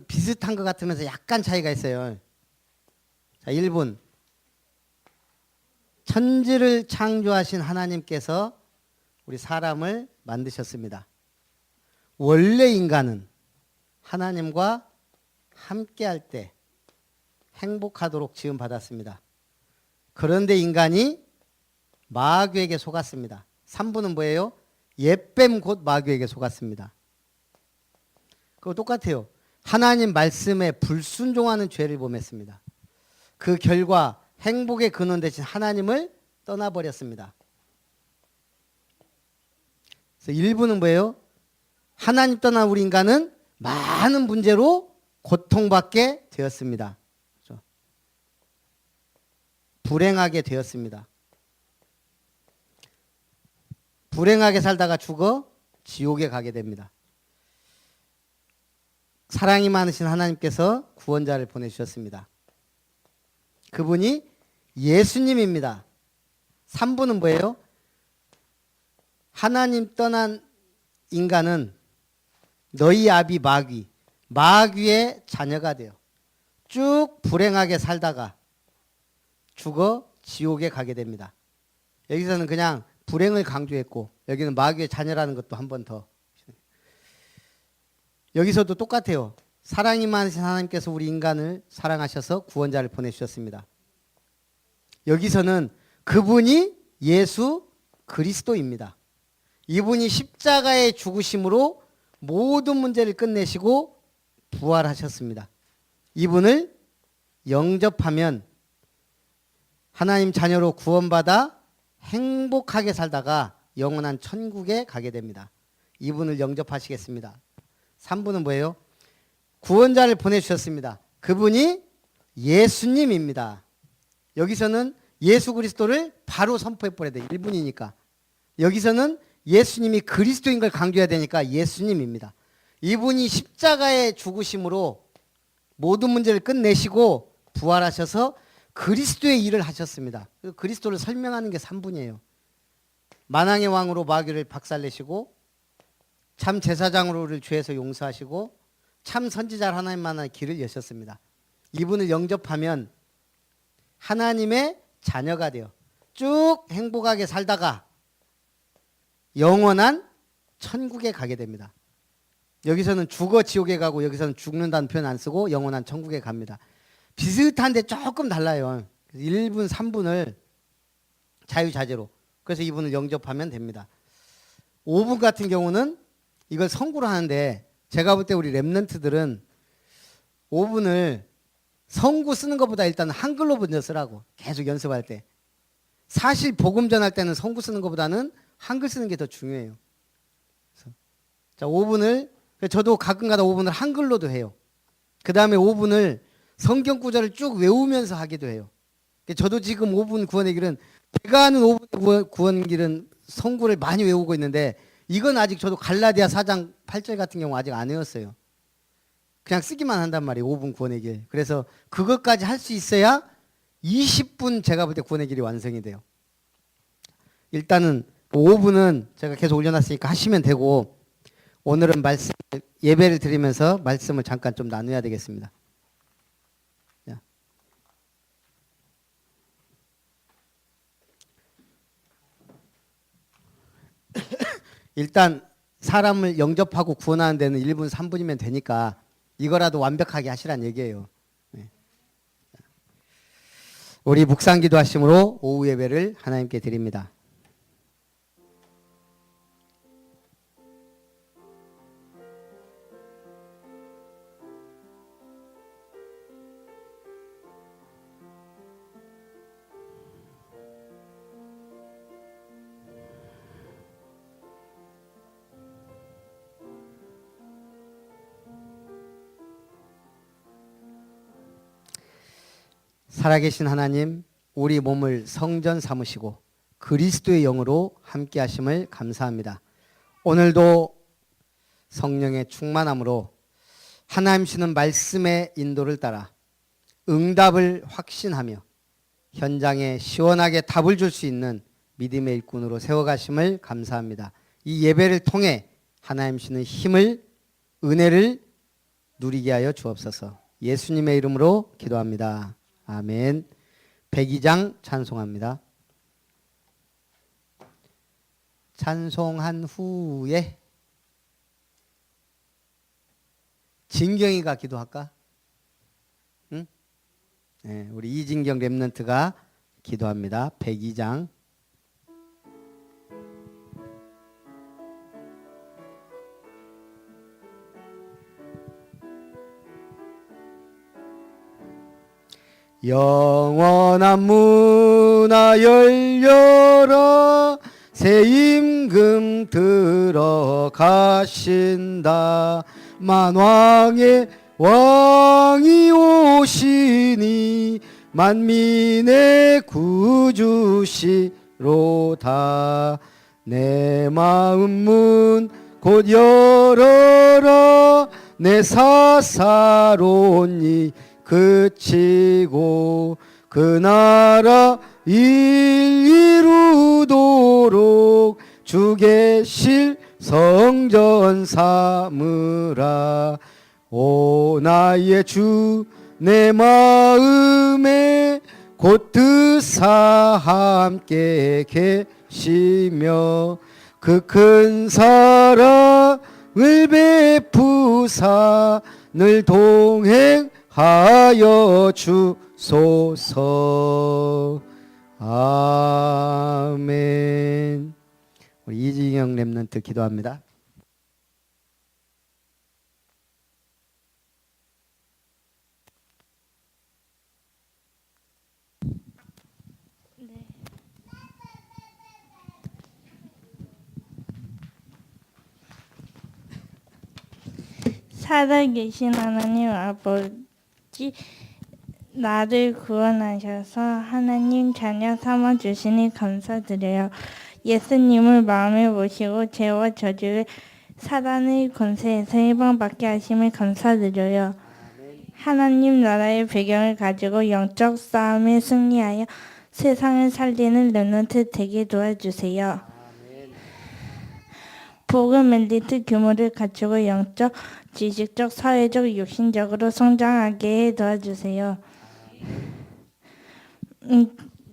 비슷한 것 같으면서 약간 차이가 있어요. 자, 1분. 천지를 창조하신 하나님께서 우리 사람을 만드셨습니다. 원래 인간은 하나님과 함께할 때 행복하도록 지음받았습니다. 그런데 인간이 마귀에게 속았습니다. 3부는 뭐예요? 옛뱀 곧 마귀에게 속았습니다. 그거 똑같아요. 하나님 말씀에 불순종하는 죄를 범했습니다. 그 결과 행복의 근원 대신 하나님을 떠나버렸습니다. 그래서 1부는 뭐예요? 하나님 떠난 우리 인간은 많은 문제로 고통받게 되었습니다. 그렇죠? 불행하게 되었습니다. 불행하게 살다가 죽어 지옥에 가게 됩니다. 사랑이 많으신 하나님께서 구원자를 보내주셨습니다. 그분이 예수님입니다. 3부는 뭐예요? 하나님 떠난 인간은 너희 아비 마귀의 자녀가 돼요. 쭉 불행하게 살다가 죽어 지옥에 가게 됩니다. 여기서는 그냥 불행을 강조했고 여기는 마귀의 자녀라는 것도 한 번 더. 여기서도 똑같아요. 사랑이 많으신 하나님께서 우리 인간을 사랑하셔서 구원자를 보내주셨습니다. 여기서는 그분이 예수 그리스도입니다. 이분이 십자가의 죽으심으로 모든 문제를 끝내시고 부활하셨습니다. 이분을 영접하면 하나님 자녀로 구원받아 행복하게 살다가 영원한 천국에 가게 됩니다. 이분을 영접하시겠습니다. 3부는 뭐예요? 구원자를 보내주셨습니다. 그분이 예수님입니다. 여기서는 예수 그리스도를 바로 선포해버려야 돼요. 1분이니까. 여기서는 예수님이 그리스도인 걸 강조해야 되니까 예수님입니다. 이분이 십자가의 죽으심으로 모든 문제를 끝내시고 부활하셔서 그리스도의 일을 하셨습니다. 그리스도를 설명하는 게 3분이에요. 만왕의 왕으로 마귀를 박살내시고 참 제사장으로 우리를 죄에서 용서하시고 참 선지자 하나님만한 길을 여셨습니다. 이분을 영접하면 하나님의 자녀가 돼요. 쭉 행복하게 살다가 영원한 천국에 가게 됩니다. 여기서는 죽어 지옥에 가고 여기서는 죽는다는 표현 안 쓰고 영원한 천국에 갑니다. 비슷한데 조금 달라요. 1분, 3분을 자유자재로. 그래서 이분을 영접하면 됩니다. 5분 같은 경우는 이걸 성구로 하는데 제가 볼 때 우리 랩런트들은 5분을 성구 쓰는 것보다 일단 한글로 먼저 쓰라고 계속 연습할 때. 사실 복음 전할 때는 성구 쓰는 것보다는 한글 쓰는 게 더 중요해요. 그래서 자, 5분을 저도 가끔가다 5분을 한글로도 해요. 그 다음에 5분을 성경 구절을 쭉 외우면서 하기도 해요. 저도 지금 5분 구원의 길은 제가 아는 5분 구원의 길은 성구를 많이 외우고 있는데 이건 아직 저도 갈라디아 4장 8절 같은 경우 아직 안 외웠어요. 그냥 쓰기만 한단 말이에요. 5분 구원의 길. 그래서 그것까지 할 수 있어야 20분 제가 볼 때 구원의 길이 완성이 돼요. 일단은 5분은 제가 계속 올려놨으니까 하시면 되고 오늘은 말씀 예배를 드리면서 말씀을 잠깐 좀 나눠야 되겠습니다. 일단 사람을 영접하고 구원하는 데는 1분 3분이면 되니까 이거라도 완벽하게 하시란 얘기예요. 네. 우리 묵상 기도하심으로 오후 예배를 하나님께 드립니다. 살아계신 하나님, 우리 몸을 성전 삼으시고 그리스도의 영으로 함께 하심을 감사합니다. 오늘도 성령의 충만함으로 하나님 주시는 말씀의 인도를 따라 응답을 확신하며 현장에 시원하게 답을 줄 수 있는 믿음의 일꾼으로 세워가심을 감사합니다. 이 예배를 통해 하나님 주시는 힘을, 은혜를 누리게 하여 주옵소서. 예수님의 이름으로 기도합니다. 아멘. 102장 찬송합니다. 찬송한 후에 진경이가 기도할까? 응? 네, 우리 이진경 랩런트가 기도합니다. 102장. 영원한 문화 열려라 새 임금 들어가신다 만왕의 왕이 오시니 만민의 구주시로다 내 마음 문 곧 열어라 내 사사로운 이 그치고 그 나라 이루도록 주 계실 성전 삼으라 오 나의 주 내 마음에 곧 뜻사 함께 계시며 그 큰 사랑을 베푸사 늘 동행하여 주소서. 아멘. 우리 이진경 랩런트 기도합니다. 살아계신 하나님 아버지, 나를 구원하셔서 하나님 자녀 삼아주시니 감사드려요. 예수님을 마음에 모시고 죄와 저주를 사단의 권세에서 해방받게 하심을 감사드려요. 하나님 나라의 배경을 가지고 영적 싸움에 승리하여 세상을 살리는 랩런트 되게 도와주세요. 복음 엘리트 규모를 갖추고 영적, 지식적, 사회적, 육신적으로 성장하게 해 도와주세요.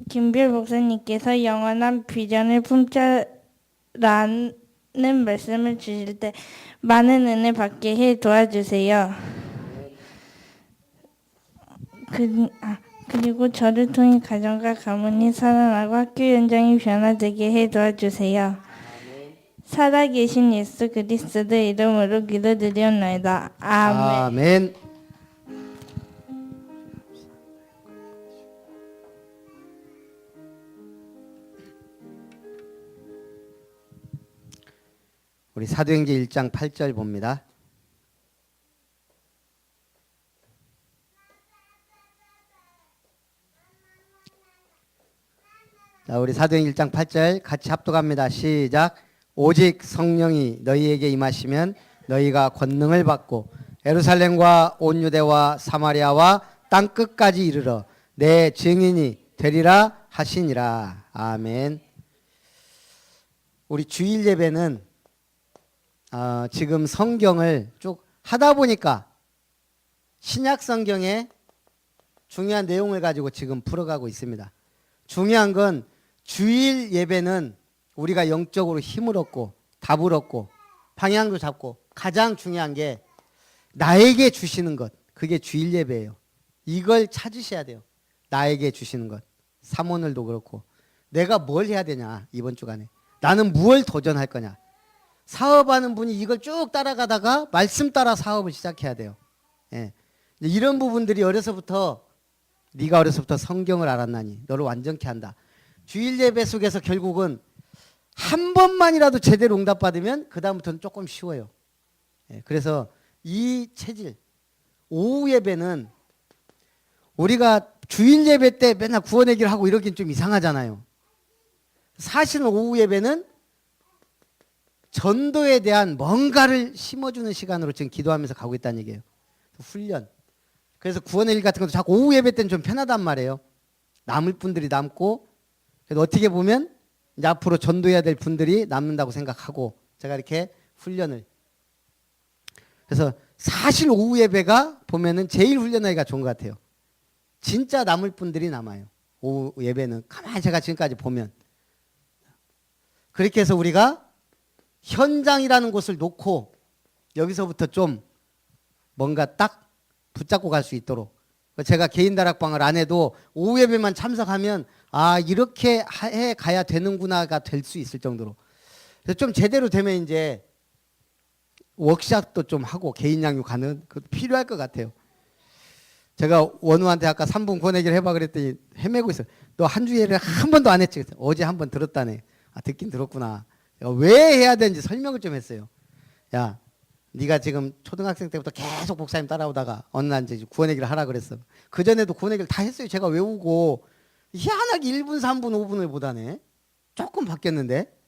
김별 목사님께서 영원한 비전을 품자라는 말씀을 주실 때 많은 은혜 받게 해 도와주세요. 그리고 저를 통해 가정과 가문이 살아나고 학교 현장이 변화되게 해 도와주세요. 살아계신 예수 그리스도의 이름으로 기도드리옵나이다. 아멘. 아멘. 우리 사도행전 1장 8절 봅니다. 자, 우리 사도행전 1장 8절 같이 합독합니다. 시작. 오직 성령이 너희에게 임하시면 너희가 권능을 받고 예루살렘과 온 유대와 사마리아와 땅 끝까지 이르러 내 증인이 되리라 하시니라. 아멘. 우리 주일 예배는 지금 성경을 쭉 하다 보니까 신약 성경의 중요한 내용을 가지고 지금 풀어가고 있습니다. 중요한 건 주일 예배는 우리가 영적으로 힘을 얻고 답을 얻고 방향도 잡고 가장 중요한 게 나에게 주시는 것, 그게 주일 예배예요. 이걸 찾으셔야 돼요. 나에게 주시는 것. 사모늘도 그렇고 내가 뭘 해야 되냐 이번 주간에 나는 무엇을 도전할 거냐. 사업하는 분이 이걸 쭉 따라가다가 말씀 따라 사업을 시작해야 돼요. 예. 이런 부분들이 네가 어려서부터 성경을 알았나니 너를 완전케 한다. 주일 예배 속에서 결국은 한 번만이라도 제대로 응답받으면 그 다음부터는 조금 쉬워요. 예. 그래서 이 체질 오후 예배는 우리가 주일 예배 때 맨날 구원 얘기를 하고 이러긴 좀 이상하잖아요. 사실은 오후 예배는 전도에 대한 뭔가를 심어주는 시간으로 지금 기도하면서 가고 있다는 얘기예요. 훈련. 그래서 구원의 일 같은 것도 자꾸 오후 예배 때는 좀 편하단 말이에요. 남을 분들이 남고, 그래도 어떻게 보면 이제 앞으로 전도해야 될 분들이 남는다고 생각하고 제가 이렇게 훈련을. 그래서 사실 오후 예배가 보면은 제일 훈련하기가 좋은 것 같아요. 진짜 남을 분들이 남아요. 오후 예배는 가만히 제가 지금까지 보면. 그렇게 해서 우리가 현장이라는 곳을 놓고 여기서부터 좀 뭔가 딱 붙잡고 갈 수 있도록, 제가 개인 다락방을 안 해도 오후 예배만 참석하면 아 이렇게 해 가야 되는구나가 될 수 있을 정도로, 그래서 좀 제대로 되면 이제 워크샵도 좀 하고 개인 양육하는 그 필요할 것 같아요. 제가 원우한테 아까 3분 권해기를 해봐 그랬더니 헤매고 있어요. 너 한 주일에 한 번도 안 했지? 어제 한 번 들었다네. 아 듣긴 들었구나. 내가 왜 해야 되는지 설명을 좀 했어요. 야 네가 지금 초등학생 때부터 계속 목사님 따라오다가 어느 날 이제 구원얘기를 하라 그랬어. 그전에도 구원얘기를 다 했어요. 제가 외우고 희한하게 1분, 3분, 5분을 못 하네. 조금 바뀌었는데.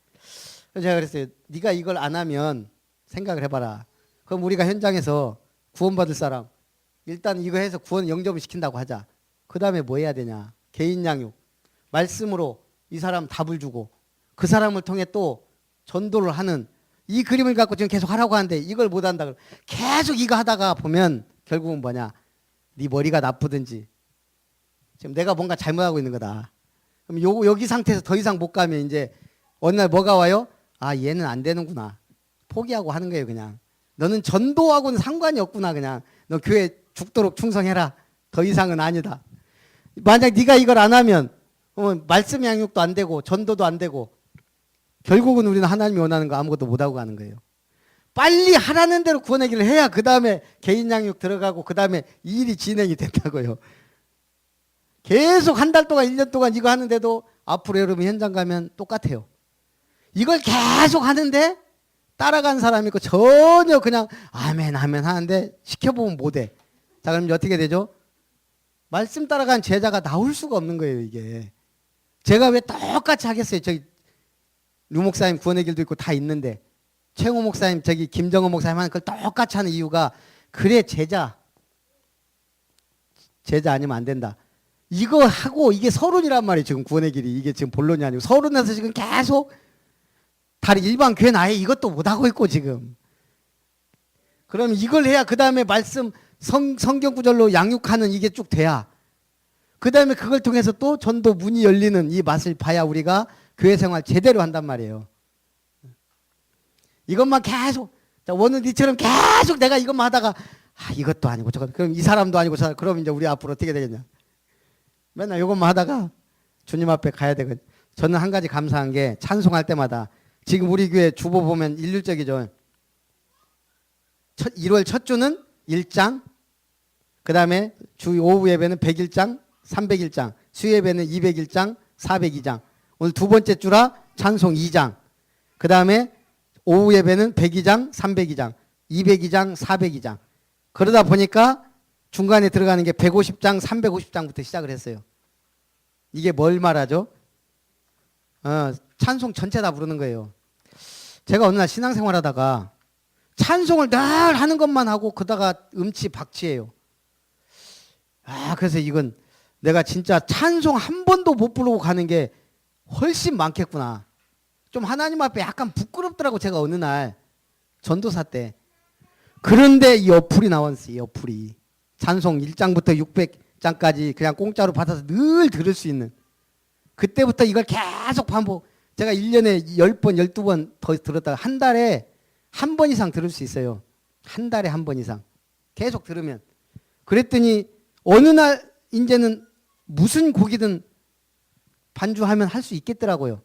그래서 제가 그랬어요. 네가 이걸 안 하면 생각을 해봐라. 그럼 우리가 현장에서 구원받을 사람 일단 이거 해서 구원 영접을 시킨다고 하자. 그 다음에 뭐 해야 되냐. 개인 양육. 말씀으로 이 사람 답을 주고 그 사람을 통해 또 전도를 하는 이 그림을 갖고 지금 계속 하라고 하는데 이걸 못 한다. 계속 이거 하다가 보면 결국은 뭐냐. 네 머리가 나쁘든지 지금 내가 뭔가 잘못하고 있는 거다. 그럼 여기 상태에서 더 이상 못 가면 이제 어느 날 뭐가 와요? 아 얘는 안 되는구나. 포기하고 하는 거예요. 그냥 너는 전도하고는 상관이 없구나. 그냥 너 교회 죽도록 충성해라. 더 이상은 아니다. 만약 네가 이걸 안 하면 말씀 양육도 안 되고 전도도 안 되고 결국은 우리는 하나님이 원하는 거 아무것도 못하고 가는 거예요. 빨리 하라는 대로 구원하기를 해야 그 다음에 개인 양육 들어가고 그 다음에 일이 진행이 된다고요. 계속 한 달 동안 1년 동안 이거 하는데도 앞으로 여러분 현장 가면 똑같아요. 이걸 계속 하는데 따라간 사람이 있고 전혀 그냥 아멘 아멘 하는데 시켜보면 못해. 자 그럼 이제 어떻게 되죠? 말씀 따라간 제자가 나올 수가 없는 거예요. 이게 제가 왜 똑같이 하겠어요. 저기 류 목사님 구원의 길도 있고 다 있는데 최홍 목사님 저기 김정은 목사님 하는 걸 똑같이 하는 이유가 그래 제자 아니면 안 된다. 이거 하고 이게 서론이란 말이에요. 지금 구원의 길이 이게 지금 본론이 아니고 서론에서 지금 계속 다른 일반 교회는 아예 이것도 못하고 있고 지금. 그럼 이걸 해야 그 다음에 말씀 성경 구절로 양육하는 이게 쭉 돼야 그 다음에 그걸 통해서 또 전도 문이 열리는 이 맛을 봐야 우리가 교회 생활 제대로 한단 말이에요. 이것만 계속 원은 니처럼 계속 내가 이것만 하다가 아 이것도 아니고 저것 그럼 이 사람도 아니고 저 그럼 이제 우리 앞으로 어떻게 되겠냐. 맨날 이것만 하다가 주님 앞에 가야 되거든요. 저는 한 가지 감사한 게 찬송할 때마다 지금 우리 교회 주보 보면 일률적이죠. 1월 첫 주는 1장, 그 다음에 주 오후 예배는 101장, 301장, 수 예배는 201장, 402장. 오늘 두 번째 주라 찬송 2장, 그 다음에 오후 예배는 102장, 302장, 202장, 402장. 그러다 보니까 중간에 들어가는 게 150장, 350장부터 시작을 했어요. 이게 뭘 말하죠? 찬송 전체 다 부르는 거예요. 제가 어느 날 신앙생활 하다가 찬송을 늘 하는 것만 하고 그다가 음치 박치예요. 아 그래서 이건 내가 진짜 찬송 한 번도 못 부르고 가는 게 훨씬 많겠구나. 좀 하나님 앞에 약간 부끄럽더라고. 제가 어느 날 전도사 때. 그런데 이 어플이 나왔어요. 이 어플이. 찬송 1장부터 600장까지 그냥 공짜로 받아서 늘 들을 수 있는. 그때부터 이걸 계속 반복. 제가 1년에 10번, 12번 더 들었다가 한 달에 한 번 이상 들을 수 있어요. 한 달에 한 번 이상. 계속 들으면. 그랬더니 어느 날 이제는 무슨 곡이든 반주하면 할 수 있겠더라고요.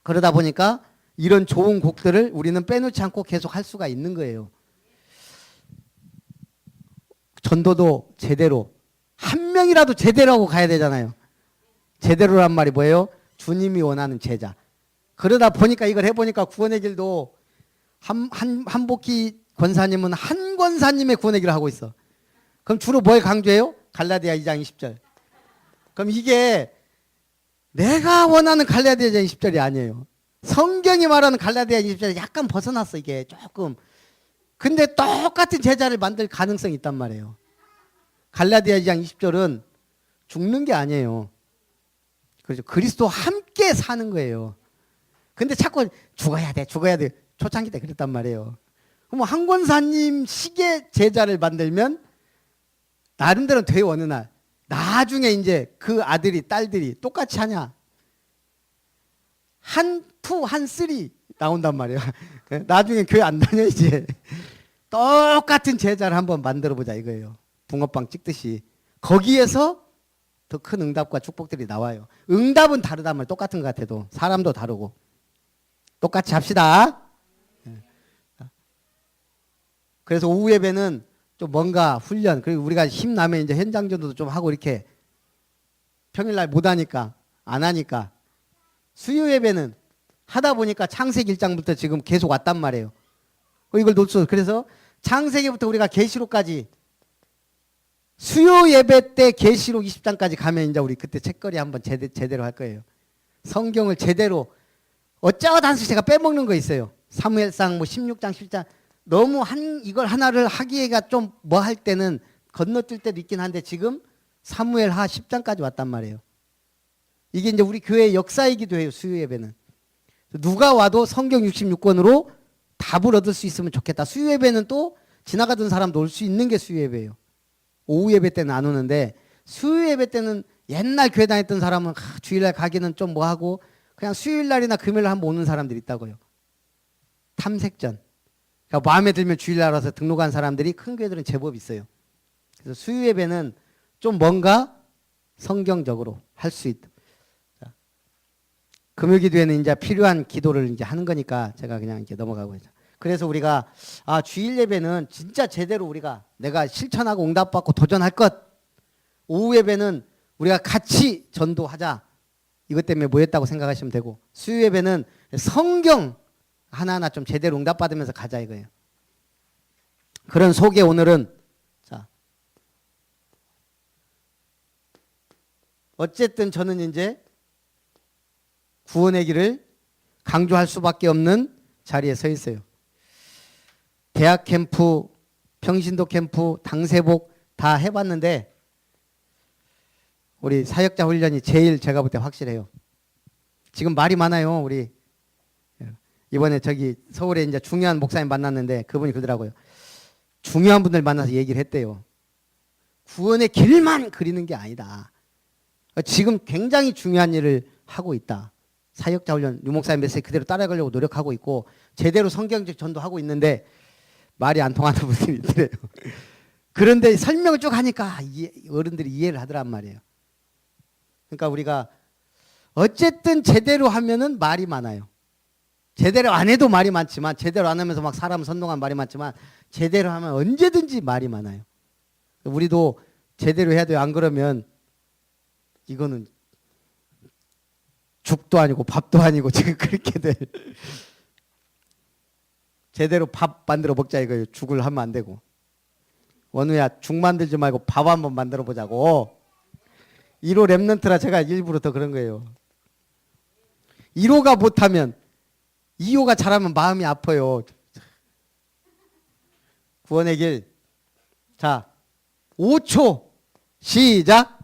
그러다 보니까 이런 좋은 곡들을 우리는 빼놓지 않고 계속 할 수가 있는 거예요. 전도도 제대로 한 명이라도 제대로 하고 가야 되잖아요. 제대로란 말이 뭐예요? 주님이 원하는 제자. 그러다 보니까 이걸 해보니까 구원의 길도 한복희 권사님은 한 권사님의 구원의 길을 하고 있어. 그럼 주로 뭘 강조해요? 갈라디아 2장 20절. 그럼 이게 내가 원하는 갈라디아 2장 20절이 아니에요. 성경이 말하는 갈라디아 20절이 약간 벗어났어 이게 조금. 근데 똑같은 제자를 만들 가능성이 있단 말이에요. 갈라디아 2장 20절은 죽는 게 아니에요. 그렇죠. 그리스도와 함께 사는 거예요. 근데 자꾸 죽어야 돼. 초창기 때 그랬단 말이에요. 그럼 한 권사님 식의 제자를 만들면 나름대로 돼요. 어느 날 나중에 이제 그 아들이 딸들이 똑같이 하냐? 한 투 한 쓰리 나온단 말이에요. 나중에 교회 안 다녀 이제. 똑같은 제자를 한번 만들어 보자 이거예요. 붕어빵 찍듯이. 거기에서 더 큰 응답과 축복들이 나와요. 응답은 다르단 말이에요. 똑같은 것 같아도 사람도 다르고. 똑같이 합시다. 그래서 오후 예배는 좀 뭔가 훈련, 그리고 우리가 힘나면 이제 현장 전도도 좀 하고 이렇게 평일날 못 하니까 안 하니까 수요 예배는 하다 보니까 창세기 1장부터 지금 계속 왔단 말이에요. 이걸 놓쳐. 그래서 창세기부터 우리가 계시록까지 수요 예배 때 계시록 20장까지 가면 이제 우리 그때 책거리 한번 제대로 할 거예요. 성경을 제대로 어쩌다 한 수 제가 빼먹는 거 있어요. 사무엘상 뭐 16장 17장 너무 이걸 하나를 하기가 좀 뭐 할 때는 건너뛸 때도 있긴 한데 지금 사무엘하 10장까지 왔단 말이에요. 이게 이제 우리 교회의 역사이기도 해요. 수요 예배는. 누가 와도 성경 66권으로 답을 얻을 수 있으면 좋겠다. 수요 예배는 또 지나가던 사람도 올 수 있는 게 수요 예배예요. 오후 예배 때는 안 오는데 수요 예배 때는 옛날 교회 다녔던 사람은 주일날 가기는 좀 뭐 하고 그냥 수요일날이나 금요일날 한번 오는 사람들이 있다고요. 탐색전. 그러니까 마음에 들면 주일날 와서 등록한 사람들이 큰 교회들은 제법 있어요. 그래서 수요 예배는 좀 뭔가 성경적으로 할 수 있다. 금요 기도에는 이제 필요한 기도를 이제 하는 거니까 제가 그냥 이렇게 넘어가고 있죠. 그래서 우리가 주일 예배는 진짜 제대로 우리가 내가 실천하고 응답받고 도전할 것. 오후 예배는 우리가 같이 전도하자. 이것 때문에 모였다고 생각하시면 되고 수요 예배는 성경 하나하나 좀 제대로 응답받으면서 가자 이거예요. 그런 속에 오늘은 자 어쨌든 저는 이제 구원의 길을 강조할 수밖에 없는 자리에 서 있어요. 대학 캠프, 평신도 캠프, 당세복 다 해봤는데 우리 사역자 훈련이 제일 제가 볼 때 확실해요. 지금 말이 많아요. 우리 이번에 저기 서울에 이제 중요한 목사님 만났는데 그분이 그러더라고요. 중요한 분들 만나서 얘기를 했대요. 구원의 길만 그리는 게 아니다. 지금 굉장히 중요한 일을 하고 있다. 사역자 훈련, 유 목사님 메시지 그대로 따라가려고 노력하고 있고 제대로 성경적 전도하고 있는데 말이 안 통하는 분들이 있더래요. 그런데 설명을 쭉 하니까 어른들이 이해를 하더란 말이에요. 그러니까 우리가 어쨌든 제대로 하면은 말이 많아요. 제대로 안 해도 말이 많지만 제대로 안 하면서 막 사람 선동한 말이 많지만 제대로 하면 언제든지 말이 많아요. 우리도 제대로 해야 돼요. 안 그러면 이거는 죽도 아니고 밥도 아니고 지금 그렇게 될 제대로 밥 만들어 먹자 이거예요. 죽을 하면 안 되고. 원우야 죽 만들지 말고 밥 한번 만들어 보자고. 1호 랩런트라 제가 일부러 더 그런 거예요. 1호가 못하면 2호가 잘하면 마음이 아파요. 구원의 길. 자, 5초 시작.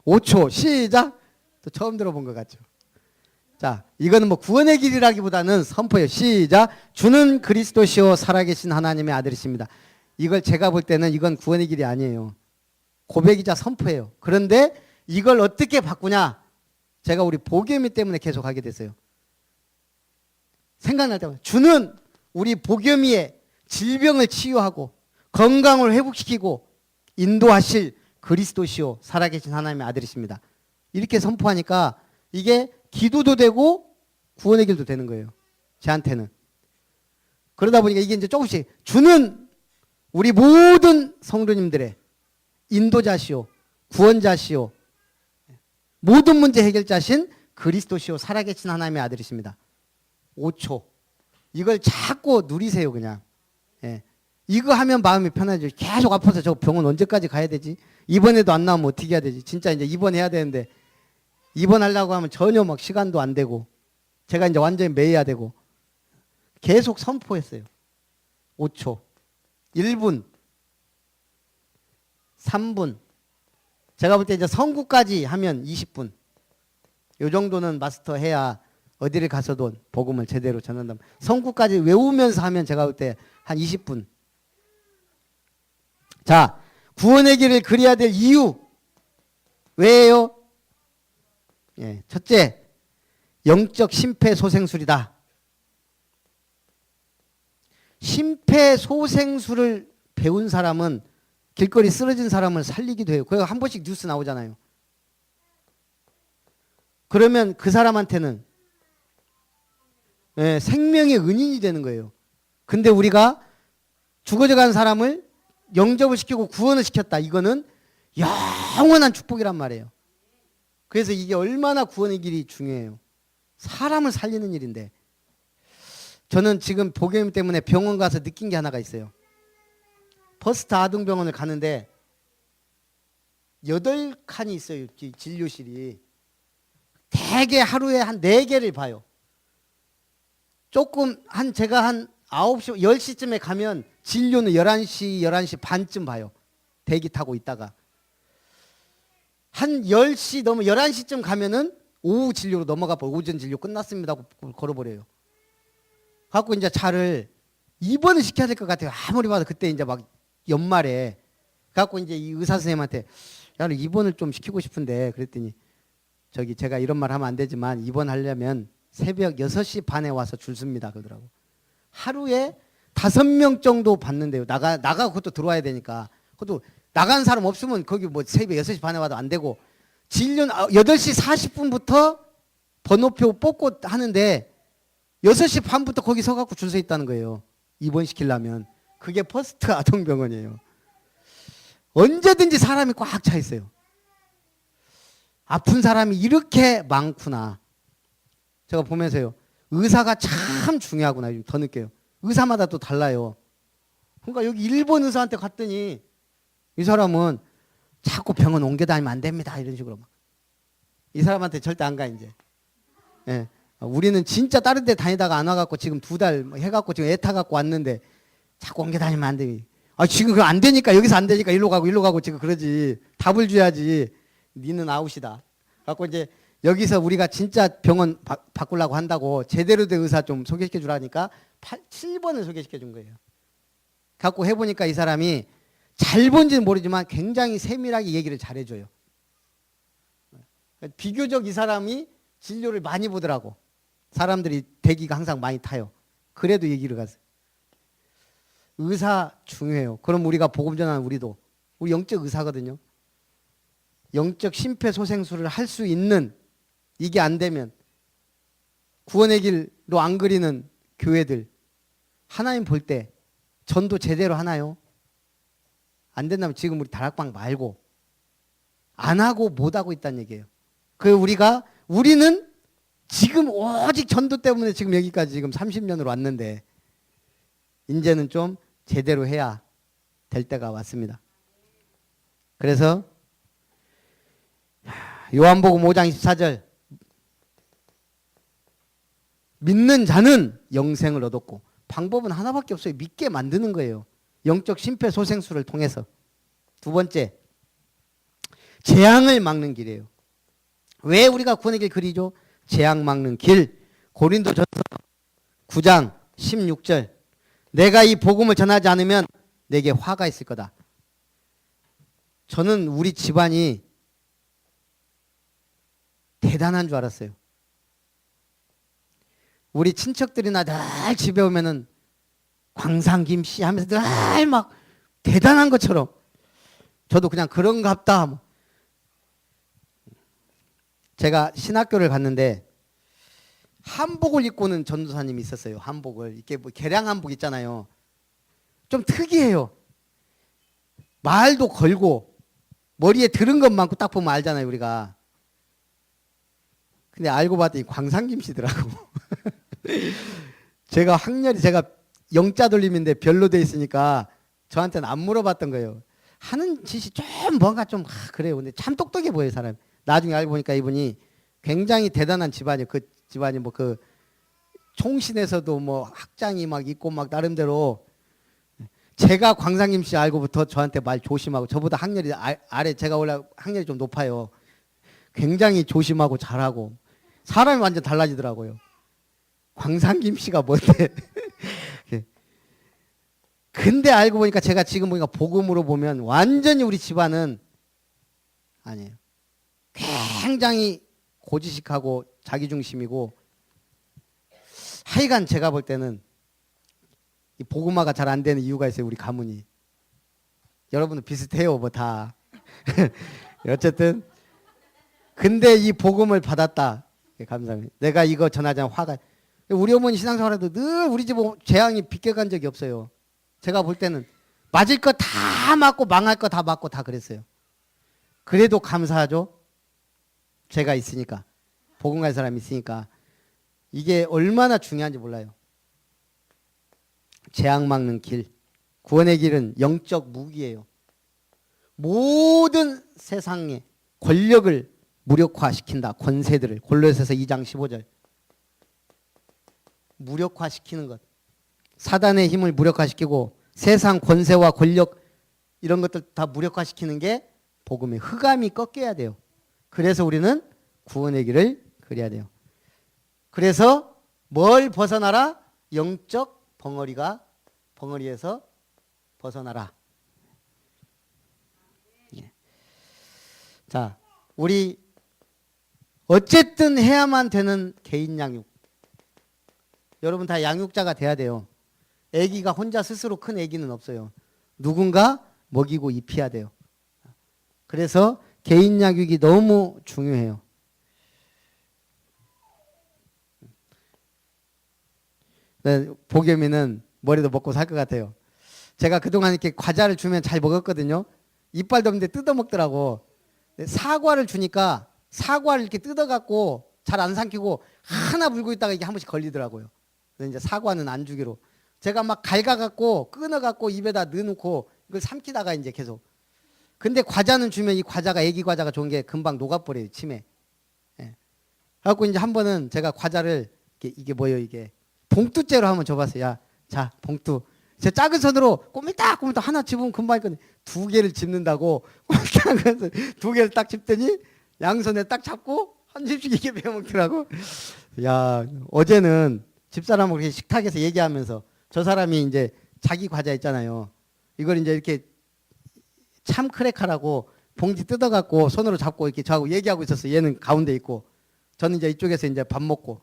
5초 시작. 또 처음 들어본 것 같죠. 자, 이거는 뭐 구원의 길이라기보다는 선포예요. 시작. 주는 그리스도시요 살아계신 하나님의 아들이십니다. 이걸 제가 볼 때는 이건 구원의 길이 아니에요. 고백이자 선포예요. 그런데 이걸 어떻게 바꾸냐? 제가 우리 보겸이 때문에 계속 하게 됐어요. 생각날 때마다 주는 우리 보겸이의 질병을 치유하고 건강을 회복시키고 인도하실 그리스도시요 살아계신 하나님의 아들이십니다. 이렇게 선포하니까 이게 기도도 되고 구원의 길도 되는 거예요. 저한테는. 그러다 보니까 이게 이제 조금씩 주는 우리 모든 성도님들의 인도자시오 구원자시오 모든 문제 해결자신 그리스도시요 살아계신 하나님의 아들이십니다. 5초. 이걸 자꾸 누리세요 그냥. 예. 이거 하면 마음이 편해져. 계속 아파서 저 병원 언제까지 가야 되지? 입원해도 안 나오면 어떻게 해야 되지? 진짜 이제 입원해야 되는데 입원하려고 하면 전혀 막 시간도 안 되고 제가 이제 완전히 매여야 되고 계속 선포했어요. 5초, 1분, 3분. 제가 볼 때 이제 성구까지 하면 20분. 요 정도는 마스터해야 어디를 가서도 복음을 제대로 전한다. 성구까지 외우면서 하면 제가 볼 때 한 20분. 자, 구원의 길을 그려야 될 이유. 왜예요? 예, 첫째, 영적 심폐소생술이다. 심폐소생술을 배운 사람은 길거리 쓰러진 사람을 살리기도 해요. 그리고 한 번씩 뉴스 나오잖아요. 그러면 그 사람한테는 예, 생명의 은인이 되는 거예요. 근데 우리가 죽어져 간 사람을 영접을 시키고 구원을 시켰다. 이거는 영원한 축복이란 말이에요. 그래서 이게 얼마나 구원의 길이 중요해요. 사람을 살리는 일인데. 저는 지금 복염 때문에 병원 가서 느낀 게 하나가 있어요. 퍼스트 아동병원을 가는데 8칸이 있어요. 진료실이. 대개 하루에 한 4개를 봐요. 조금 제가 한 9시, 10시쯤에 가면 진료는 11시 반쯤 봐요. 대기 타고 있다가. 한 10시 넘어 11시쯤 가면은 오후 진료로 넘어가 버려. 오전 진료 끝났습니다 하고 걸어버려요. 갖고 이제 차를 입원을 시켜야 될 것 같아요. 아무리 봐도 그때 이제 막 연말에. 갖고 이제 이 의사 선생님한테 야, 입원을 좀 시키고 싶은데 그랬더니 저기 제가 이런 말 하면 안 되지만 입원하려면 새벽 6시 반에 와서 줄 섭니다 그러더라고. 하루에 5명 정도 받는데요. 나가 그것도 들어와야 되니까. 그것도 나간 사람 없으면 거기 뭐 새벽 6시 반에 와도 안 되고 진료는 8시 40분부터 번호표 뽑고 하는데 6시 반부터 거기 서갖고 줄 서 있다는 거예요. 입원시키려면. 그게 퍼스트 아동병원이에요. 언제든지 사람이 꽉 차 있어요. 아픈 사람이 이렇게 많구나. 제가 보면서요. 의사가 참 중요하구나. 요즘 더 느껴요. 의사마다 또 달라요. 그러니까 여기 일본 의사한테 갔더니 이 사람은 자꾸 병원 옮겨 다니면 안 됩니다. 이런 식으로 막. 이 사람한테 절대 안 가 이제. 예. 우리는 진짜 다른 데 다니다가 안 와갖고 지금 2달 해갖고 지금 애 타갖고 왔는데 자꾸 옮겨 다니면 안 돼. 아 지금 그거 안 되니까 여기서 안 되니까 일로 가고 지금 그러지. 답을 줘야지. 니는 아웃이다. 갖고 이제 여기서 우리가 진짜 병원 바꾸려고 한다고 제대로 된 의사 좀 소개시켜 주라니까 7번을 소개시켜 준 거예요. 갖고 해보니까 이 사람이 잘 본지는 모르지만 굉장히 세밀하게 얘기를 잘해줘요. 비교적 이 사람이 진료를 많이 보더라고. 사람들이 대기가 항상 많이 타요. 그래도 얘기를 가서. 의사 중요해요. 그럼 우리가 복음 전하는 우리도 우리 영적 의사거든요. 영적 심폐소생술을 할 수 있는 이게 안 되면 구원의 길로 안 그리는 교회들 하나님 볼 때 전도 제대로 하나요? 안 된다면 지금 우리 다락방 말고 안 하고 못 하고 있다는 얘기예요. 우리는 지금 오직 전도 때문에 지금 여기까지 지금 30년으로 왔는데 이제는 좀 제대로 해야 될 때가 왔습니다. 그래서 요한복음 5장 24절 믿는 자는 영생을 얻었고 방법은 하나밖에 없어요. 믿게 만드는 거예요. 영적 심폐소생술을 통해서. 두 번째, 재앙을 막는 길이에요. 왜 우리가 구원의 길 그리죠? 재앙 막는 길. 고린도전서 9장 16절. 내가 이 복음을 전하지 않으면 내게 화가 있을 거다. 저는 우리 집안이 대단한 줄 알았어요. 우리 친척들이나 늘 집에 오면은 광상김씨 하면서 늘 막 대단한 것처럼 저도 그냥 그런갑다. 제가 신학교를 갔는데 한복을 입고 오는 전도사님이 있었어요. 한복을 이렇게 뭐 개량 한복 있잖아요. 좀 특이해요. 말도 걸고 머리에 들은 것 많고 딱 보면 알잖아요, 우리가. 근데 알고 봤더니 광상김씨더라고. 제가 영자 돌림인데 별로 돼 있으니까 저한테는 안 물어봤던 거예요. 하는 짓이 좀 뭔가 좀 그래요. 근데 참 똑똑해 보여요, 사람. 나중에 알고 보니까 이분이 굉장히 대단한 집안이에요. 그 집안이 뭐 그 총신에서도 뭐 학장이 막 있고 막 나름대로. 제가 광상김씨 알고부터 저한테 말 조심하고, 저보다 학렬이 아래, 제가 원래 학렬이 좀 높아요. 굉장히 조심하고 잘하고 사람이 완전 달라지더라고요. 광산김 씨가 뭔데? 근데 알고 보니까 제가 지금 보니까 복음으로 보면 완전히 우리 집안은 아니에요. 굉장히 고지식하고 자기중심이고 하여간 제가 볼 때는 이 복음화가 잘 안 되는 이유가 있어요. 우리 가문이. 여러분도 비슷해요. 뭐 다. 어쨌든 근데 이 복음을 받았다. 감사합니다. 내가 이거 전하자면 화가. 우리 어머니 신앙생활에도 늘 우리 집 재앙이 비껴간 적이 없어요. 제가 볼 때는 맞을 거 다 맞고 망할 거 다 맞고 다 그랬어요. 그래도 감사하죠. 제가 있으니까. 복음 갈 사람이 있으니까. 이게 얼마나 중요한지 몰라요. 재앙 막는 길. 구원의 길은 영적 무기예요. 모든 세상의 권력을 무력화시킨다. 권세들을. 골로새서 2장 15절. 무력화시키는 것. 사단의 힘을 무력화시키고 세상 권세와 권력 이런 것들 다 무력화시키는 게 복음의 흑암이 꺾여야 돼요. 그래서 우리는 구원의 길을 그려야 돼요. 그래서 뭘 벗어나라? 영적 벙어리에서 벗어나라. 예. 자, 우리 어쨌든 해야만 되는 개인 양육. 여러분 다 양육자가 돼야 돼요. 아기가 혼자 스스로 큰 아기는 없어요. 누군가 먹이고 입혀야 돼요. 그래서 개인 양육이 너무 중요해요. 네, 보겸이는 머리도 먹고 살 것 같아요. 제가 그동안 이렇게 과자를 주면 잘 먹었거든요. 이빨도 없는데 뜯어먹더라고. 사과를 주니까 사과를 이렇게 뜯어갖고 잘 안 삼키고 하나 물고 있다가 이게 한 번씩 걸리더라고요. 그래서 이제 사과는 안 주기로. 제가 막 갈가갖고 끊어갖고 입에다 넣어놓고 이걸 삼키다가 이제 계속. 근데 과자는 주면 이 과자가 애기 과자가 좋은 게 금방 녹아버려요. 침에. 예. 그래갖고 이제 한 번은 제가 과자를 이게 뭐예요 이게. 봉투째로 한번 줘봤어요. 야, 자 봉투. 제 작은 손으로 꼬밀딱 하나 집으면 금방 있거든요. 두 개를 집는다고 두 개를 딱 집더니 양손에 딱 잡고 한 집씩 이게 베어먹더라고. 야, 어제는 집사람하고 이렇게 식탁에서 얘기하면서 저 사람이 이제 자기 과자 있잖아요. 이걸 이제 이렇게 참 크래카라고 봉지 뜯어갖고 손으로 잡고 이렇게 저하고 얘기하고 있었어요. 얘는 가운데 있고 저는 이제 이쪽에서 이제 밥 먹고.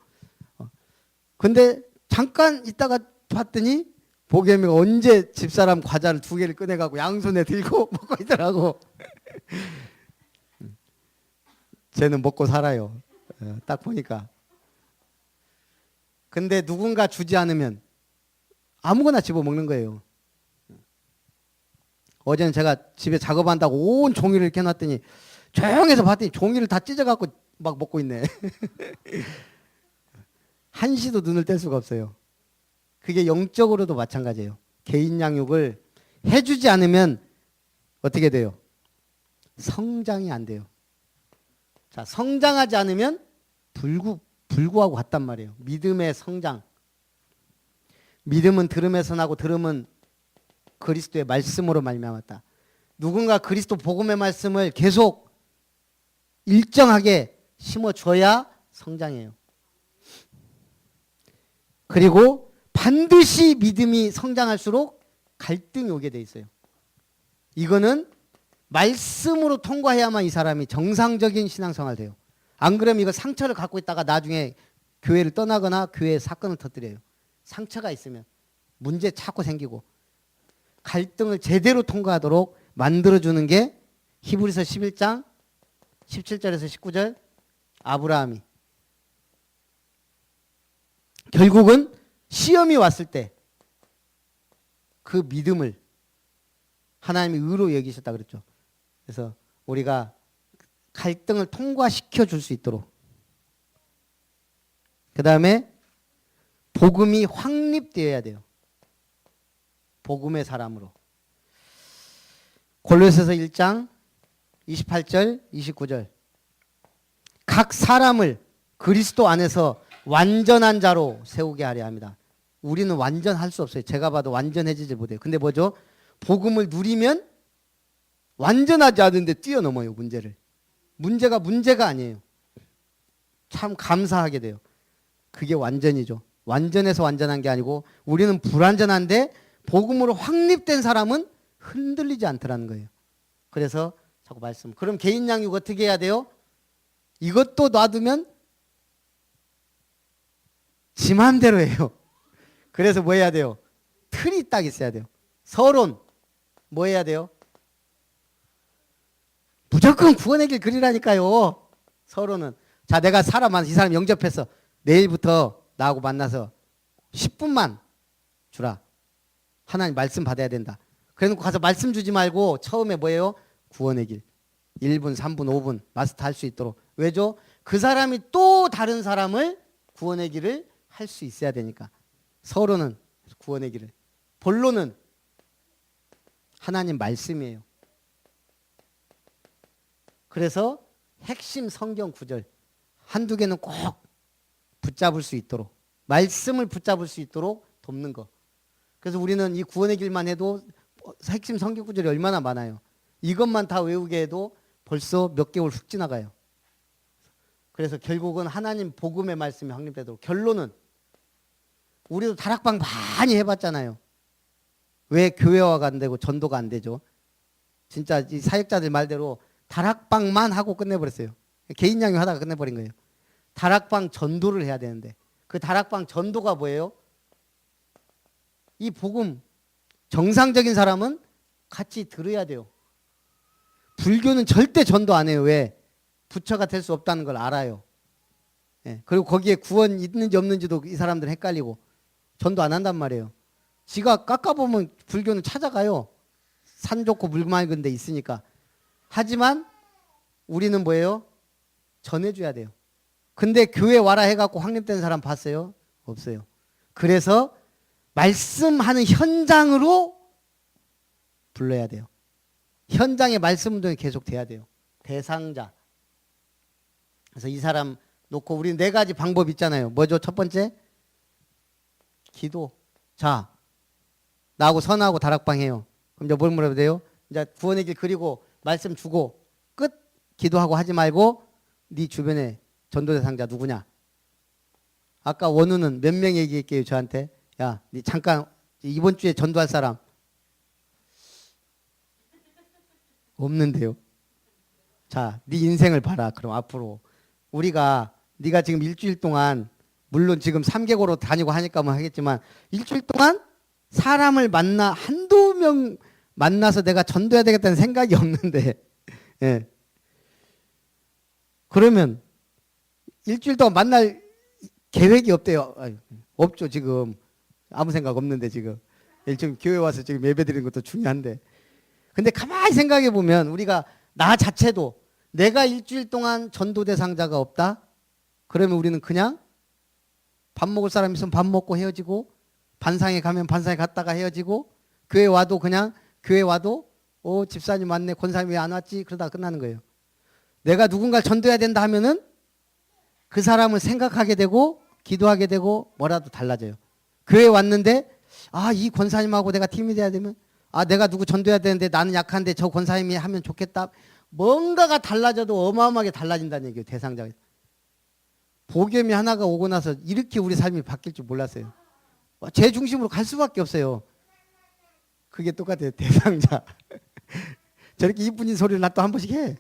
근데 잠깐 있다가 봤더니 보겸이가 언제 집사람 과자를 두 개를 꺼내가고 양손에 들고 먹고 있더라고. 쟤는 먹고 살아요. 딱 보니까. 근데 누군가 주지 않으면 아무거나 집어먹는 거예요. 어제는 제가 집에 작업한다고 온 종이를 이렇게 해놨더니 조용해서 봤더니 종이를 다 찢어갖고 막 먹고 있네. 한시도 눈을 뗄 수가 없어요. 그게 영적으로도 마찬가지예요. 개인 양육을 해주지 않으면 어떻게 돼요? 성장이 안 돼요. 자, 성장하지 않으면 불구하고 같단 말이에요. 믿음의 성장. 믿음은 들음에서 나고 들음은 그리스도의 말씀으로 말미암았다. 누군가 그리스도 복음의 말씀을 계속 일정하게 심어줘야 성장해요. 그리고 반드시 믿음이 성장할수록 갈등이 오게 돼 있어요. 이거는 말씀으로 통과해야만 이 사람이 정상적인 신앙생활 돼요. 안 그러면 이거 상처를 갖고 있다가 나중에 교회를 떠나거나 교회에 사건을 터뜨려요. 상처가 있으면 문제 자꾸 생기고 갈등을 제대로 통과하도록 만들어주는 게 히브리서 11장 17절에서 19절 아브라함이 결국은 시험이 왔을 때 그 믿음을 하나님이 의로 여기셨다 그랬죠. 그래서 우리가 갈등을 통과시켜 줄 수 있도록 그 다음에 복음이 확립되어야 돼요. 복음의 사람으로. 골로새서 1장 28절 29절 각 사람을 그리스도 안에서 완전한 자로 세우게 하려 합니다. 우리는 완전할 수 없어요. 제가 봐도 완전해지지 못해요. 근데 뭐죠? 복음을 누리면 완전하지 않은데 뛰어넘어요. 문제를. 문제가 아니에요. 참 감사하게 돼요. 그게 완전이죠. 완전해서 완전한 게 아니고 우리는 불완전한데 복음으로 확립된 사람은 흔들리지 않더라는 거예요. 그래서 자꾸 말씀. 그럼 개인 양육 어떻게 해야 돼요? 이것도 놔두면 지 맘대로 해요. 그래서 뭐 해야 돼요? 틀이 딱 있어야 돼요. 서론 뭐 해야 돼요? 무조건 구원의 길 그리라니까요. 서론은. 자, 내가 이 사람 영접해서 내일부터 나하고 만나서 10분만 주라. 하나님 말씀 받아야 된다. 그래놓고 가서 말씀 주지 말고 처음에 뭐예요? 구원의 길. 1분, 3분, 5분 마스터 할 수 있도록. 왜죠? 그 사람이 또 다른 사람을 구원의 길을 할 수 있어야 되니까. 서론은 구원의 길을. 본론은 하나님 말씀이에요. 그래서 핵심 성경 구절 한두 개는 꼭 붙잡을 수 있도록, 말씀을 붙잡을 수 있도록 돕는 거. 그래서 우리는 이 구원의 길만 해도 핵심 성경 구절이 얼마나 많아요. 이것만 다 외우게 해도 벌써 몇 개월 훅 지나가요. 그래서 결국은 하나님 복음의 말씀이 확립되도록. 결론은 우리도 다락방 많이 해봤잖아요. 왜 교회화가 안 되고 전도가 안 되죠? 진짜 이 사역자들 말대로 다락방만 하고 끝내버렸어요. 개인 양육 하다가 끝내버린 거예요. 다락방 전도를 해야 되는데 그 다락방 전도가 뭐예요? 이 복음 정상적인 사람은 같이 들어야 돼요. 불교는 절대 전도 안 해요. 왜? 부처가 될 수 없다는 걸 알아요. 예. 그리고 거기에 구원 있는지 없는지도 이 사람들은 헷갈리고 전도 안 한단 말이에요. 지가 깎아보면 불교는 찾아가요. 산 좋고 물 맑은 데 있으니까. 하지만 우리는 뭐예요? 전해줘야 돼요. 근데 교회 와라 해갖고 확립된 사람 봤어요? 없어요. 그래서 말씀하는 현장으로 불러야 돼요. 현장에 말씀 운동이 계속 돼야 돼요. 대상자. 그래서 이 사람 놓고 우리 4가지 방법 있잖아요. 뭐죠? 첫 번째? 기도. 자, 나하고 선하고 다락방 해요. 그럼 이제 뭘 물어야 돼요? 이제 구원의 길 그리고 말씀 주고 끝. 기도하고 하지 말고 네 주변에 전도 대상자 누구냐? 아까 원우는 몇 명 얘기할게요 저한테. 야, 네 잠깐 이번 주에 전도할 사람 없는데요. 자, 네 인생을 봐라. 그럼 앞으로 우리가 네가 지금 일주일 동안 물론 지금 3개국으로 다니고 하니까 뭐 하겠지만 일주일 동안 사람을 만나 한두 명 만나서 내가 전도해야 되겠다는 생각이 없는데 예. 그러면 일주일 동안 만날 계획이 없대요. 아유, 없죠 지금. 아무 생각 없는데 지금. 지금 교회 와서 지금 예배 드리는 것도 중요한데. 근데 가만히 생각해 보면 우리가 나 자체도 내가 일주일 동안 전도 대상자가 없다? 그러면 우리는 그냥 밥 먹을 사람 있으면 밥 먹고 헤어지고 반상회 가면 반상회 갔다가 헤어지고 교회 와도 그냥 교회 와도 집사님 왔네 권사님 왜 안 왔지? 그러다가 끝나는 거예요. 내가 누군가를 전도해야 된다 하면은 그 사람을 생각하게 되고 기도하게 되고 뭐라도 달라져요. 교회 왔는데 이 권사님하고 내가 팀이 돼야 되면 내가 누구 전도해야 되는데 나는 약한데 저 권사님이 하면 좋겠다. 뭔가가 달라져도 어마어마하게 달라진다는 얘기예요. 대상자가. 복음이 하나가 오고 나서 이렇게 우리 삶이 바뀔 줄 몰랐어요. 제 중심으로 갈 수밖에 없어요. 그게 똑같아요. 대상자. 저렇게 이쁜 소리를 나 또 한 번씩 해.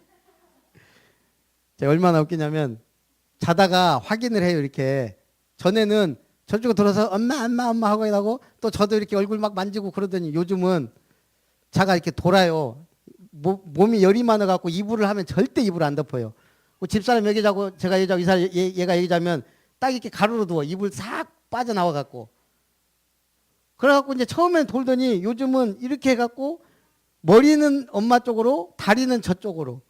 제가 얼마나 웃기냐면 자다가 확인을 해요. 이렇게. 전에는 저쪽으로 돌아서 엄마 하고 또 저도 이렇게 얼굴 막 만지고 그러더니 요즘은 자가 이렇게 돌아요. 몸이 열이 많아갖고 이불을 하면 절대 이불을 안 덮어요. 집사람 여기 자고 제가 여기 자고 얘가 여기 자면 딱 이렇게 가로로 누워. 이불 싹 빠져나와갖고. 그래갖고 이제 처음엔 돌더니 요즘은 이렇게 해갖고 머리는 엄마 쪽으로 다리는 저쪽으로.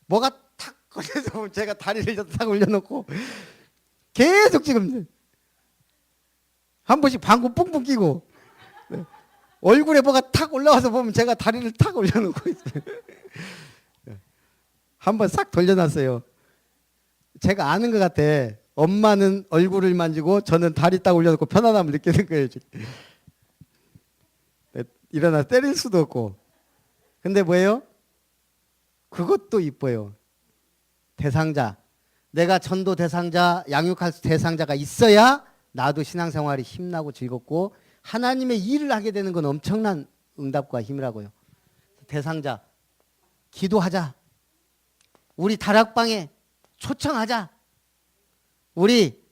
뭐가 탁 걸려서 제가 다리를 탁 올려놓고 계속 지금 한 번씩 방구 뿡뿡 끼고 얼굴에 뭐가 탁 올라와서 보면 제가 다리를 탁 올려놓고 있어요. 한번 싹 돌려놨어요. 제가 아는 것 같아. 엄마는 얼굴을 만지고 저는 다리 딱 올려놓고 편안함을 느끼는 거예요. 일어나 때릴 수도 없고. 근데 뭐예요? 그것도 이뻐요. 대상자. 내가 전도 대상자, 양육할 대상자가 있어야 나도 신앙생활이 힘나고 즐겁고 하나님의 일을 하게 되는 건 엄청난 응답과 힘이라고요. 대상자 기도하자. 우리 다락방에 초청하자. 우리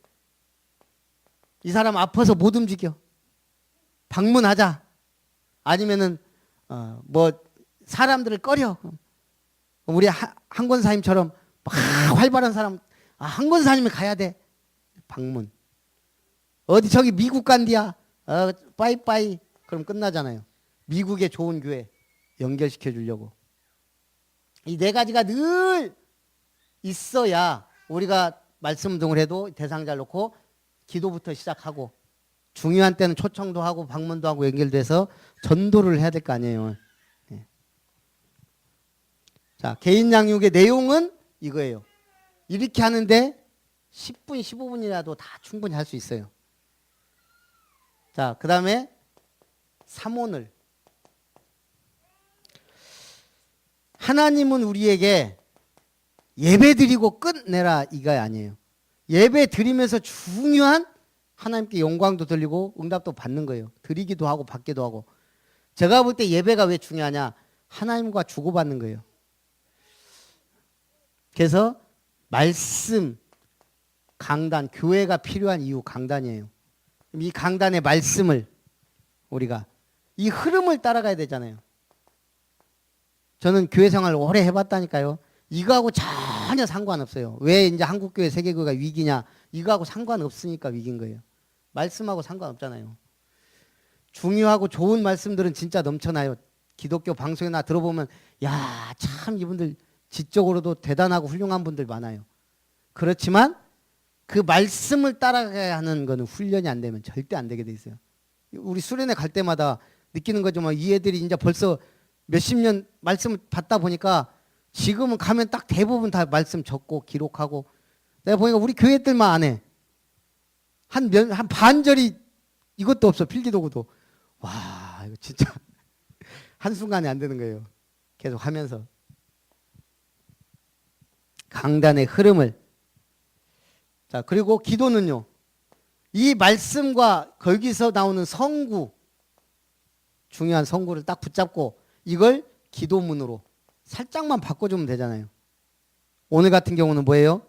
이 사람 아파서 못 움직여. 방문하자. 아니면은 뭐 사람들을 꺼려. 우리 한 권사님처럼 막 활발한 사람 한 권사님이 가야 돼. 방문. 어디 저기 미국 간디야. 빠이빠이. 그럼 끝나잖아요. 미국의 좋은 교회 연결시켜 주려고. 이 네 가지가 늘 있어야 우리가 말씀 운동을 해도 대상자를 놓고 기도부터 시작하고 중요한 때는 초청도 하고 방문도 하고 연결돼서 전도를 해야 될 거 아니에요. 예. 자, 개인 양육의 내용은 이거예요. 이렇게 하는데 10분, 15분이라도 다 충분히 할 수 있어요. 자, 그 다음에 삼원을. 하나님은 우리에게 예배 드리고 끝내라 이거 아니에요. 예배 드리면서 중요한 하나님께 영광도 돌리고 응답도 받는 거예요. 드리기도 하고 받기도 하고. 제가 볼 때 예배가 왜 중요하냐? 하나님과 주고받는 거예요. 그래서 말씀, 강단, 교회가 필요한 이유 강단이에요. 이 강단의 말씀을 우리가 이 흐름을 따라가야 되잖아요. 저는 교회 생활을 오래 해봤다니까요. 이거하고 전혀 상관없어요. 왜 이제 한국교회 세계교회가 위기냐? 이거하고 상관없으니까 위기인 거예요. 말씀하고 상관없잖아요. 중요하고 좋은 말씀들은 진짜 넘쳐나요. 기독교 방송이나 들어보면 야, 참 이분들 지적으로도 대단하고 훌륭한 분들 많아요. 그렇지만 그 말씀을 따라가야 하는 거는 훈련이 안 되면 절대 안 되게 돼 있어요. 우리 수련회 갈 때마다 느끼는 거지만 이 애들이 이제 벌써 몇십 년 말씀을 받다 보니까 지금은 가면 딱 대부분 다 말씀 적고 기록하고 내가 보니까 우리 교회들만 안 해. 한 반절이 이것도 없어. 필기도구도. 와, 이거 진짜 한순간에 안 되는 거예요. 계속 하면서. 강단의 흐름을. 자, 그리고 기도는요. 이 말씀과 거기서 나오는 성구, 중요한 성구를 딱 붙잡고 이걸 기도문으로 살짝만 바꿔주면 되잖아요. 오늘 같은 경우는 뭐예요?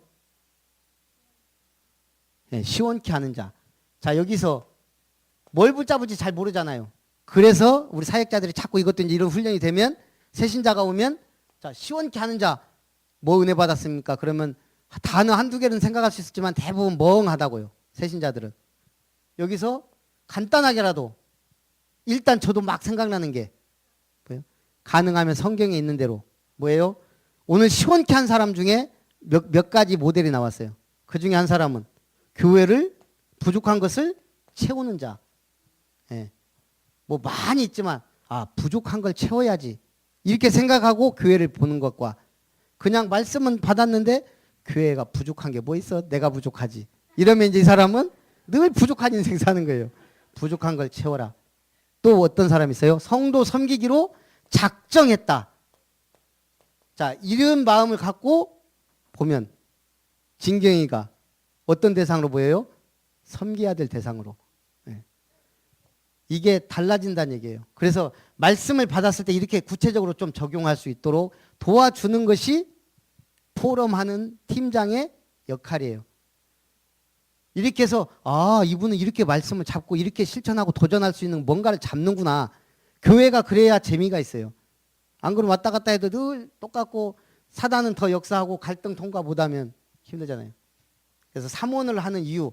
네, 시원케 하는 자. 자, 여기서 뭘 붙잡을지 잘 모르잖아요. 그래서 우리 사역자들이 자꾸 이것도 이제 이런 훈련이 되면 새신자가 오면 자, 시원케 하는 자, 뭐 은혜 받았습니까? 그러면 단어 한두 개는 생각할 수 있었지만 대부분 멍하다고요. 새신자들은. 여기서 간단하게라도 일단 저도 막 생각나는 게 뭐예요? 가능하면 성경에 있는 대로 뭐예요? 오늘 시원케 한 사람 중에 몇 가지 모델이 나왔어요. 그 중에 한 사람은 교회를 부족한 것을 채우는 자. 예. 뭐 많이 있지만 부족한 걸 채워야지. 이렇게 생각하고 교회를 보는 것과 그냥 말씀은 받았는데 교회가 부족한 게 뭐 있어? 내가 부족하지. 이러면 이제 이 사람은 늘 부족한 인생 사는 거예요. 부족한 걸 채워라. 또 어떤 사람이 있어요? 성도 섬기기로 작정했다. 자, 이런 마음을 갖고 보면 진경이가 어떤 대상으로 보여요? 섬겨야 될 대상으로. 네. 이게 달라진다는 얘기예요. 그래서 말씀을 받았을 때 이렇게 구체적으로 좀 적용할 수 있도록 도와주는 것이 포럼하는 팀장의 역할이에요. 이렇게 해서 이분은 이렇게 말씀을 잡고 이렇게 실천하고 도전할 수 있는 뭔가를 잡는구나. 교회가 그래야 재미가 있어요. 안 그러면 왔다 갔다 해도 늘 똑같고 사단은 더 역사하고 갈등 통과 못하면 힘들잖아요. 그래서 삼원을 하는 이유,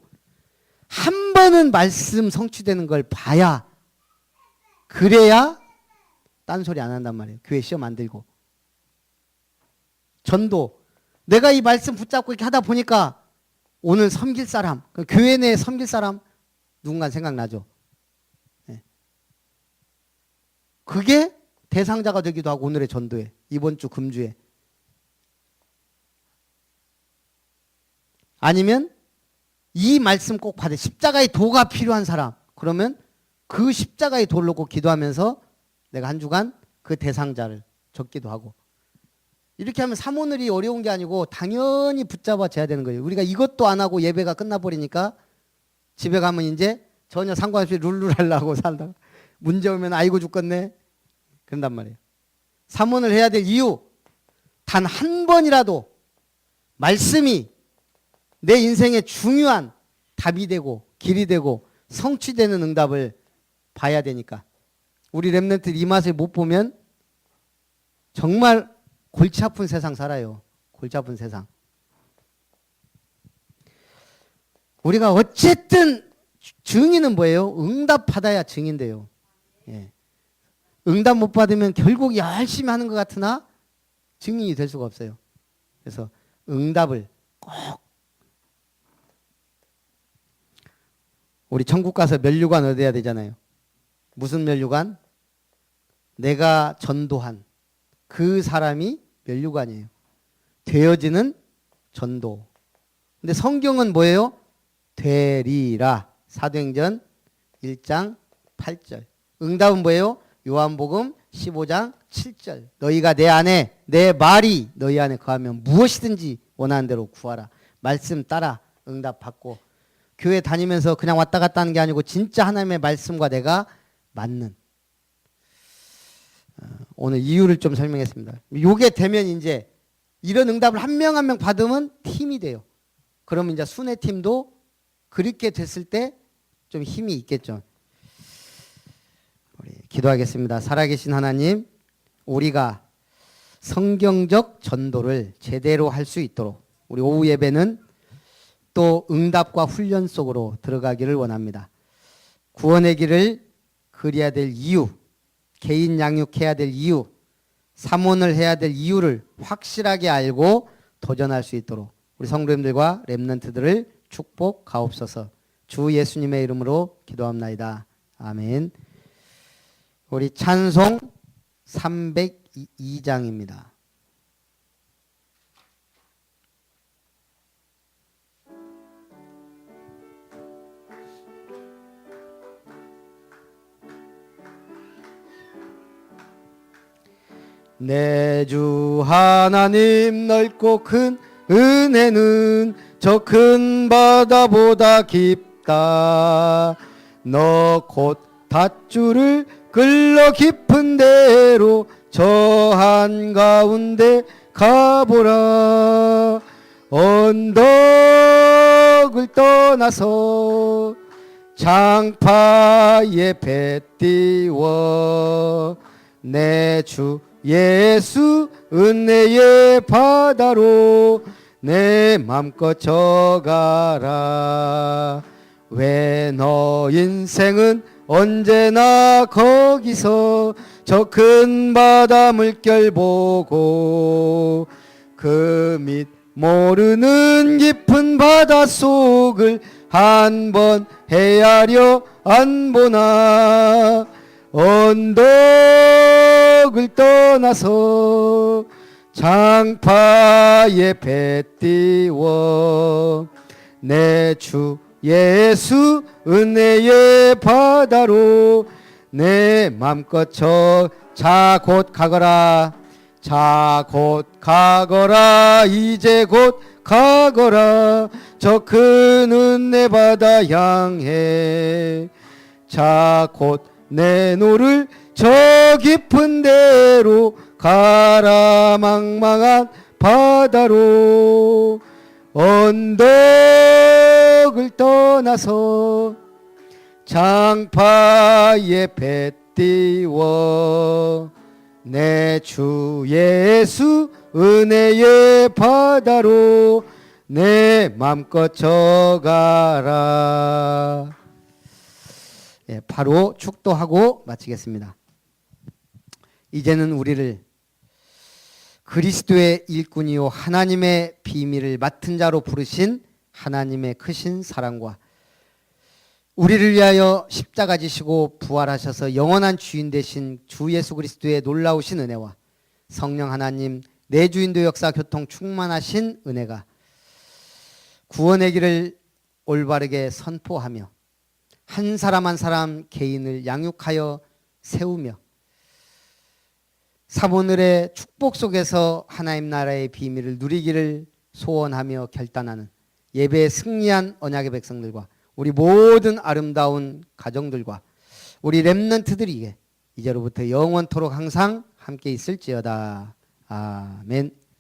한 번은 말씀 성취되는 걸 봐야 그래야 딴소리 안 한단 말이에요. 교회 시험 안 들고. 전도, 내가 이 말씀 붙잡고 이렇게 하다 보니까 오늘 섬길 사람, 교회 내에 섬길 사람 누군가 생각나죠. 네. 그게 대상자가 되기도 하고 오늘의 전도에, 이번 주 금주에. 아니면 이 말씀 꼭 받아 십자가의 도가 필요한 사람, 그러면 그 십자가의 도를 놓고 기도하면서 내가 한 주간 그 대상자를 적기도 하고. 이렇게 하면 삼오늘이 어려운 게 아니고 당연히 붙잡아져야 되는 거예요. 우리가 이것도 안 하고 예배가 끝나버리니까 집에 가면 이제 전혀 상관없이 룰루랄라하고 살다가 문제 오면 아이고 죽겠네. 그런단 말이에요. 사모를 해야 될 이유, 단 한 번이라도 말씀이 내 인생에 중요한 답이 되고 길이 되고 성취되는 응답을 봐야 되니까. 우리 렘넌트들 이 맛을 못 보면 정말 골치 아픈 세상 살아요. 골치 아픈 세상. 우리가 어쨌든 증인은 뭐예요? 응답 받아야 증인돼요. 예. 응답 못 받으면 결국 열심히 하는 것 같으나 증인이 될 수가 없어요. 그래서 응답을 꼭 우리 천국 가서 면류관 얻어야 되잖아요. 무슨 면류관? 내가 전도한 그 사람이 면류관이에요. 되어지는 전도. 근데 성경은 뭐예요? 되리라. 사도행전 1장 8절. 응답은 뭐예요? 요한복음 15장 7절. 너희가 내 안에 내 말이 너희 안에 거하면 무엇이든지 원하는 대로 구하라. 말씀 따라 응답 받고 교회 다니면서 그냥 왔다 갔다 하는 게 아니고 진짜 하나님의 말씀과 내가 맞는. 오늘 이유를 좀 설명했습니다. 요게 되면 이제 이런 응답을 한 명 한 명 받으면 팀이 돼요. 그러면 이제 순회팀도 그렇게 됐을 때 좀 힘이 있겠죠. 우리 기도하겠습니다. 살아계신 하나님, 우리가 성경적 전도를 제대로 할 수 있도록 우리 오후 예배는 또 응답과 훈련 속으로 들어가기를 원합니다. 구원의 길을 그려야 될 이유, 개인 양육해야 될 이유, 사모를 해야 될 이유를 확실하게 알고 도전할 수 있도록 우리 성도님들과 렘넌트들을 축복하옵소서. 주 예수님의 이름으로 기도합나이다. 아멘. 우리 찬송 302장입니다. 내 주 하나님 넓고 큰 은혜는 저 큰 바다보다 깊다. 너 곧 닷줄을 끌러 깊은 데로 저 한가운데 가보라. 언덕을 떠나서 장파에 배 띄워 내 주 예수 은혜의 바다로 내 맘껏 져가라. 왜 너 인생은 언제나 거기서 저 큰 바다 물결 보고 그 밑 모르는 깊은 바다 속을 한번 헤아려 안 보나. 언덕을 떠나서 장파에 배 띄워 내 주 예수 은혜의 바다로 내 맘껏 자 곧 가거라. 자 곧 가거라. 이제 곧 가거라. 저 큰 은혜 바다 향해. 자 곧 내 노를 저 깊은 데로 가라. 망망한 바다로 언덕을 떠나서 장파에 배 띄워 내 주 예수 은혜의 바다로 내 맘껏 져가라. 예, 바로 축도하고 마치겠습니다. 이제는 우리를 그리스도의 일꾼이요 하나님의 비밀을 맡은 자로 부르신 하나님의 크신 사랑과 우리를 위하여 십자가 지시고 부활하셔서 영원한 주인 되신 주 예수 그리스도의 놀라우신 은혜와 성령 하나님 내주인도 역사 교통 충만하신 은혜가 구원의 길을 올바르게 선포하며 한 사람 한 사람 개인을 양육하여 세우며 사모늘의 축복 속에서 하나님 나라의 비밀을 누리기를 소원하며 결단하는 예배에 승리한 언약의 백성들과 우리 모든 아름다운 가정들과 우리 렘넌트들이 이제로부터 영원토록 항상 함께 있을지어다. 아멘.